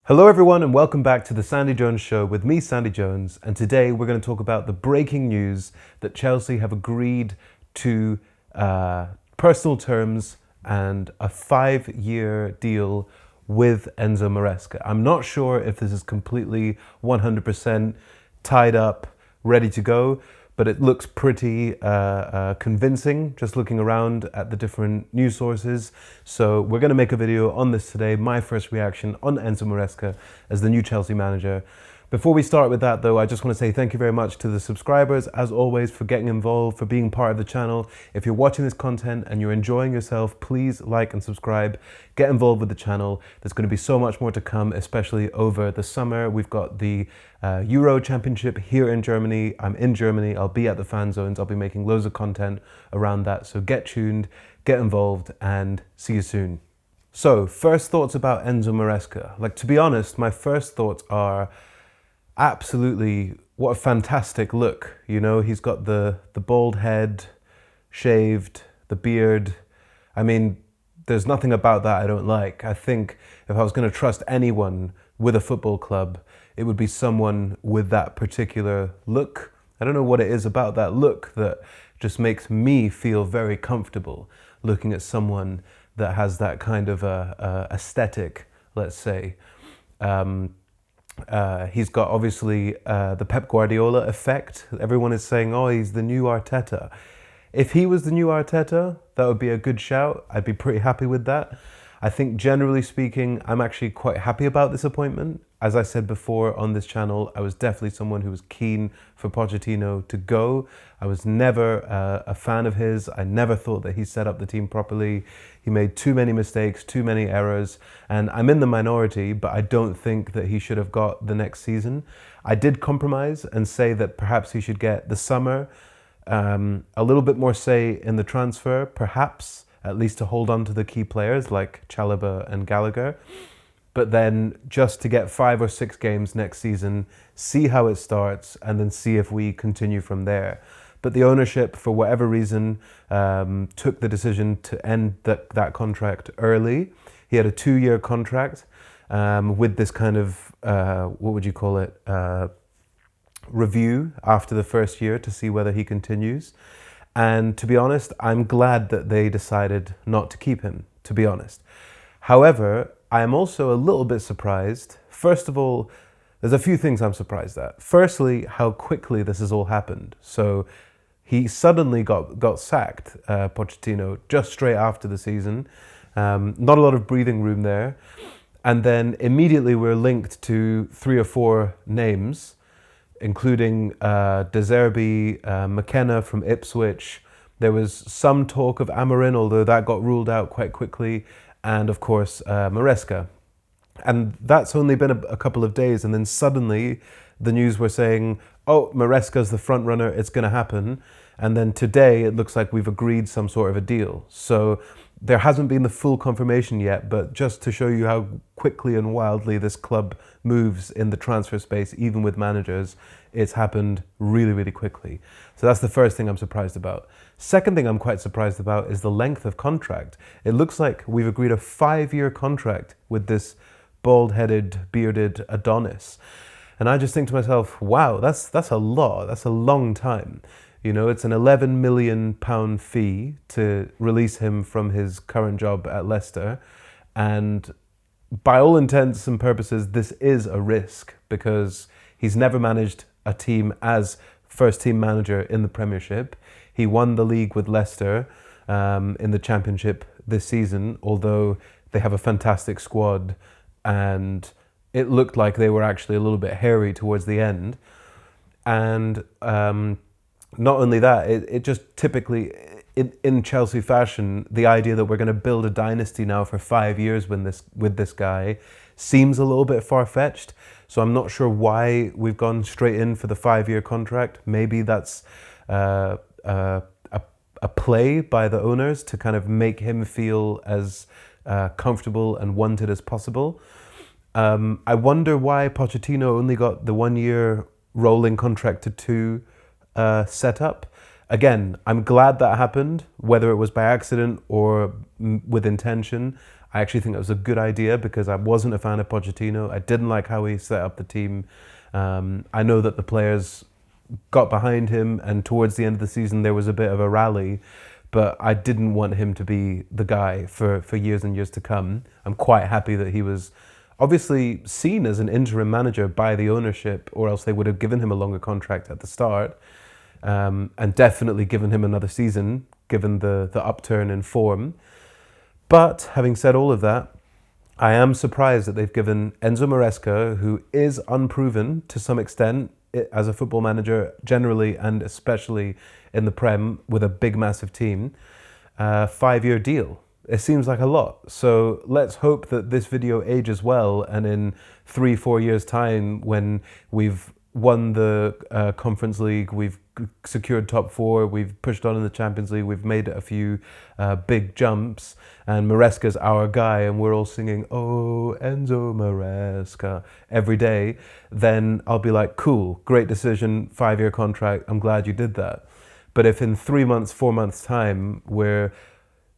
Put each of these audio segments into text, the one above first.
Hello everyone and welcome back to the Sandy Jones Show with me, Sandy Jones, and today we're going to talk about the breaking news that Chelsea have agreed to personal terms and a 5-year deal with Enzo Maresca. I'm not sure if this is completely 100% tied up, ready to go, but it looks pretty convincing just looking around at the different news sources. So we're going to make a video on this today, my first reaction on Enzo Maresca as the new Chelsea manager. Before we start with that though, I just want to say thank you very much to the subscribers, as always, for getting involved, for being part of the channel. If you're watching this content and you're enjoying yourself, please like and subscribe, get involved with the channel. There's going to be so much more to come, especially over the summer. We've got the Euro Championship here in Germany. I'm in Germany, I'll be at the fan zones, I'll be making loads of content around that. So get tuned, get involved, and see you soon. So first thoughts about Enzo Maresca. Like, to be honest, my first thoughts are absolutely, what a fantastic look. You know, he's got the bald head, shaved, the beard. I mean, there's nothing about that I don't like. I think if I was going to trust anyone with a football club, it would be someone with that particular look. I don't know what it is about that look that just makes me feel very comfortable looking at someone that has that kind of aesthetic, let's say. He's got obviously the Pep Guardiola effect. Everyone is saying, oh, he's the new Arteta. If he was the new Arteta, that would be a good shout. I'd be pretty happy with that. I think generally speaking, I'm actually quite happy about this appointment. As I said before on this channel, I was definitely someone who was keen for Pochettino to go. I was never a fan of his. I never thought that he set up the team properly. He made too many mistakes, too many errors, and I'm in the minority, but I don't think that he should have got the next season. I did compromise and say that perhaps he should get the summer, a little bit more say in the transfer, perhaps, at least to hold on to the key players like Chalobah and Gallagher. But then just to get 5 or 6 games next season, see how it starts, and then see if we continue from there. But the ownership, for whatever reason, took the decision to end that contract early. He had a 2-year contract with this kind of, what would you call it, review after the first year to see whether he continues. And to be honest, I'm glad that they decided not to keep him, to be honest. However, I am also a little bit surprised. First of all, there's a few things I'm surprised at. Firstly, how quickly this has all happened. So he suddenly got sacked, Pochettino, just straight after the season. Not a lot of breathing room there. And then immediately we're linked to 3 or 4 names, including De Zerbi, McKenna from Ipswich. There was some talk of Amorim, although that got ruled out quite quickly. And of course, Maresca. And that's only been a couple of days. And then suddenly the news were saying, oh, Maresca's the front runner, it's going to happen. And then today it looks like we've agreed some sort of a deal. So there hasn't been the full confirmation yet, but just to show you how quickly and wildly this club moves in the transfer space, even with managers, it's happened really, really quickly. So that's the first thing I'm surprised about. Second thing I'm quite surprised about is the length of contract. It looks like we've agreed a 5-year contract with this bald-headed, bearded Adonis. And I just think to myself, wow, that's a lot. That's a long time. You know, it's an £11 million fee to release him from his current job at Leicester. And by all intents and purposes, this is a risk because he's never managed a team as first-team manager in the Premiership. He won the league with Leicester in the Championship this season, although they have a fantastic squad and it looked like they were actually a little bit hairy towards the end. And not only that, it just typically, in Chelsea fashion, the idea that we're going to build a dynasty now for 5 years with this guy seems a little bit far-fetched. So I'm not sure why we've gone straight in for the 5-year contract. Maybe that's a play by the owners to kind of make him feel as comfortable and wanted as possible. I wonder why Pochettino only got the 1-year rolling contract to 2 set up. Again, I'm glad that happened, whether it was by accident or with intention. I actually think it was a good idea because I wasn't a fan of Pochettino. I didn't like how he set up the team. I know that the players got behind him, and towards the end of the season there was a bit of a rally, but I didn't want him to be the guy for years and years to come. I'm quite happy that he was obviously seen as an interim manager by the ownership, or else they would have given him a longer contract at the start, and definitely given him another season, given the upturn in form. But having said all of that, I am surprised that they've given Enzo Maresca, who is unproven to some extent as a football manager generally and especially in the Prem with a big, massive team, a 5-year deal. It seems like a lot. So let's hope that this video ages well, and in 3-4 years' time, when we've won the Conference League, we've secured top 4, we've pushed on in the Champions League, we've made a few big jumps, and Maresca's our guy, and we're all singing, "Oh, Enzo Maresca," every day, then I'll be like, cool, great decision, 5-year contract, I'm glad you did that. But if in 3 months, 4 months' time, we're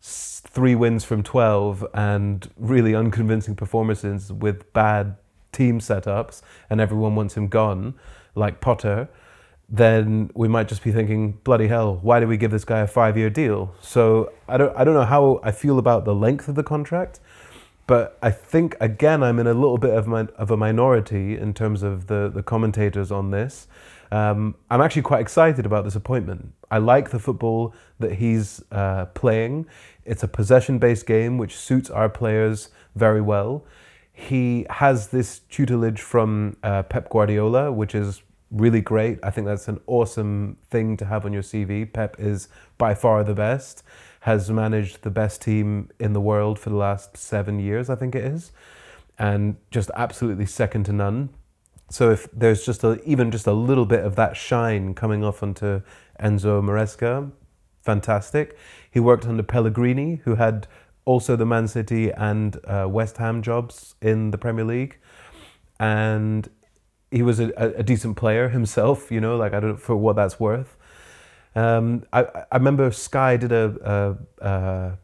3 wins from 12 and really unconvincing performances with bad team setups and everyone wants him gone, like Potter, then we might just be thinking, bloody hell, why did we give this guy a 5-year deal? So I don't know how I feel about the length of the contract, but I think, again, I'm in a little bit of a minority in terms of the commentators on this. I'm actually quite excited about this appointment. I like the football that he's playing. It's a possession-based game, which suits our players very well. He has this tutelage from Pep Guardiola, which is really great. I think that's an awesome thing to have on your CV. Pep is by far the best, has managed the best team in the world for the last 7 years, I think it is, and just absolutely second to none. So if there's just even just a little bit of that shine coming off onto Enzo Maresca, fantastic. He worked under Pellegrini, who had also the Man City and West Ham jobs in the Premier League, and he was a decent player himself, you know, like, I don't know, for what that's worth. I remember Sky did one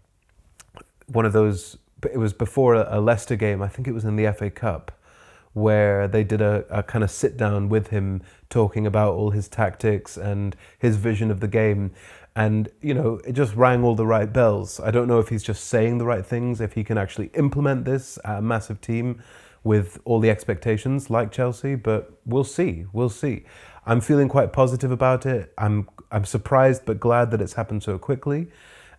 of those, it was before a Leicester game, I think it was in the FA Cup, where they did a kind of sit down with him talking about all his tactics and his vision of the game. And, you know, it just rang all the right bells. I don't know if he's just saying the right things, if he can actually implement this at a massive team with all the expectations like Chelsea, but we'll see. I'm feeling quite positive about it. I'm surprised but glad that it's happened so quickly.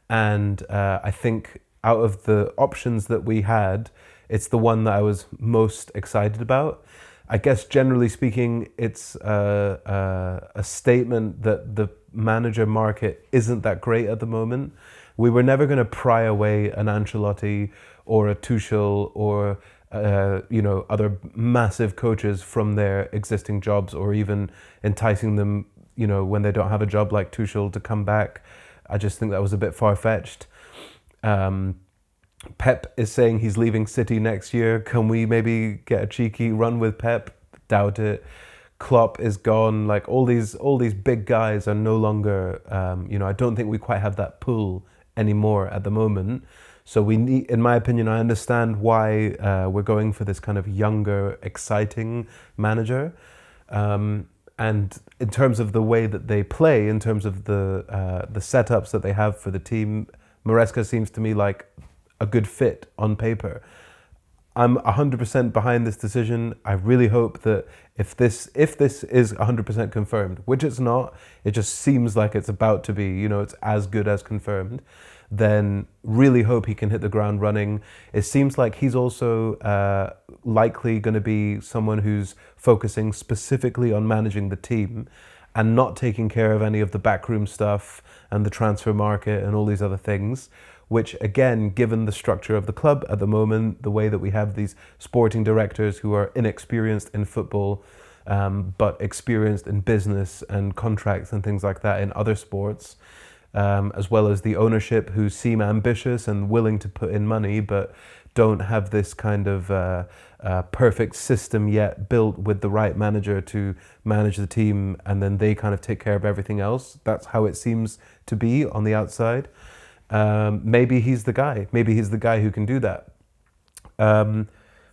And I think out of the options that we had, it's the one that I was most excited about. I guess generally speaking, it's a statement that the manager market isn't that great at the moment. We were never going to pry away an Ancelotti or a Tuchel or other massive coaches from their existing jobs, or even enticing them, you know, when they don't have a job like Tuchel, to come back. I just think that was a bit far-fetched. Pep is saying he's leaving City next year. Can we maybe get a cheeky run with Pep? Doubt it. Klopp is gone. Like, all these big guys are no longer, I don't think we quite have that pull anymore at the moment. So we need, in my opinion, I understand why we're going for this kind of younger, exciting manager. And in terms of the way that they play, in terms of the setups that they have for the team, Maresca seems to me like a good fit on paper. I'm 100% behind this decision. I really hope that if this is 100% confirmed, which it's not, it just seems like it's about to be, you know, it's as good as confirmed, then really hope he can hit the ground running. It seems like he's also likely going to be someone who's focusing specifically on managing the team and not taking care of any of the backroom stuff and the transfer market and all these other things, which, again, given the structure of the club at the moment, the way that we have these sporting directors who are inexperienced in football, but experienced in business and contracts and things like that in other sports, as well as the ownership who seem ambitious and willing to put in money, but don't have this kind of perfect system yet built with the right manager to manage the team, and then they kind of take care of everything else. That's how it seems to be on the outside. Maybe he's the guy. Maybe he's the guy who can do that.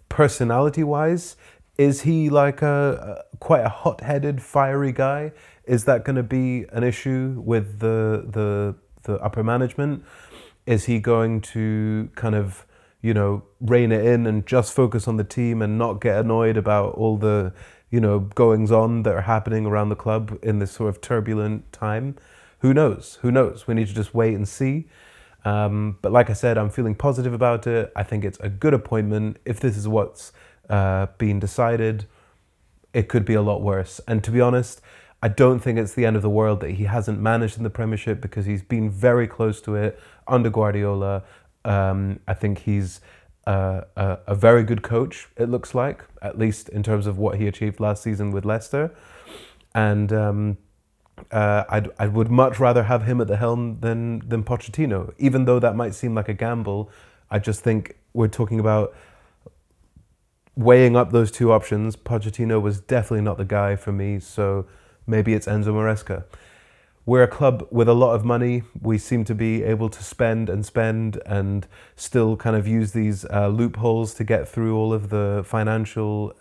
Personality-wise, is he like a quite a hot-headed, fiery guy? Is that going to be an issue with the upper management? Is he going to kind of, rein it in and just focus on the team and not get annoyed about all the, goings on that are happening around the club in this sort of turbulent time? Who knows? Who knows? We need to just wait and see. But like I said, I'm feeling positive about it. I think it's a good appointment. If this is what's been decided, it could be a lot worse. And to be honest, I don't think it's the end of the world that he hasn't managed in the Premiership, because he's been very close to it under Guardiola. I think he's a very good coach, it looks like, at least in terms of what he achieved last season with Leicester. And I would much rather have him at the helm than Pochettino, even though that might seem like a gamble. I just think we're talking about weighing up those two options. Pochettino was definitely not the guy for me, so maybe it's Enzo Maresca. We're a club with a lot of money. We seem to be able to spend and still kind of use these loopholes to get through all of the financial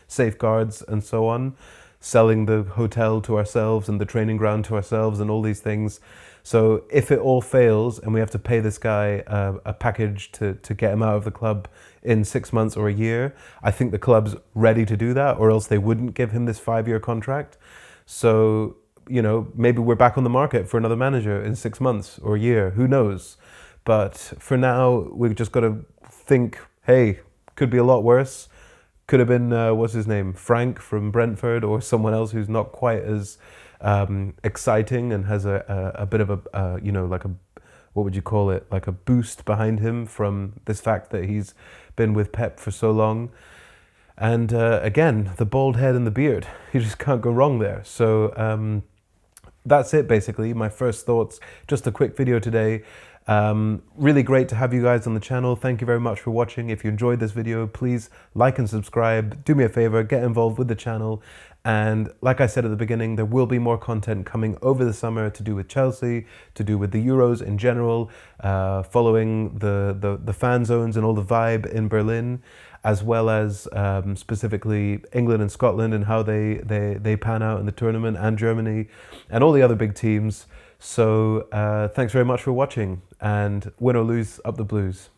safeguards and so on. Selling the hotel to ourselves and the training ground to ourselves and all these things. So if it all fails and we have to pay this guy a package to get him out of the club in 6 months or a year, I think the club's ready to do that, or else they wouldn't give him this 5-year contract. So, maybe we're back on the market for another manager in 6 months or a year, who knows? But for now, we've just got to think, hey, could be a lot worse. Could have been, what's his name, Frank from Brentford, or someone else who's not quite as exciting and has a bit of a, like a, what would you call it, like a boost behind him from this fact that he's been with Pep for so long. And again, the bald head and the beard, you just can't go wrong there. So that's it, basically, my first thoughts. Just a quick video today. Really great to have you guys on the channel. Thank you very much for watching. If you enjoyed this video, please like and subscribe. Do me a favor, get involved with the channel. And like I said at the beginning, there will be more content coming over the summer to do with Chelsea, to do with the Euros in general, following the fan zones and all the vibe in Berlin, as well as specifically England and Scotland and how they pan out in the tournament, and Germany and all the other big teams. So thanks very much for watching, and win or lose, up the Blues.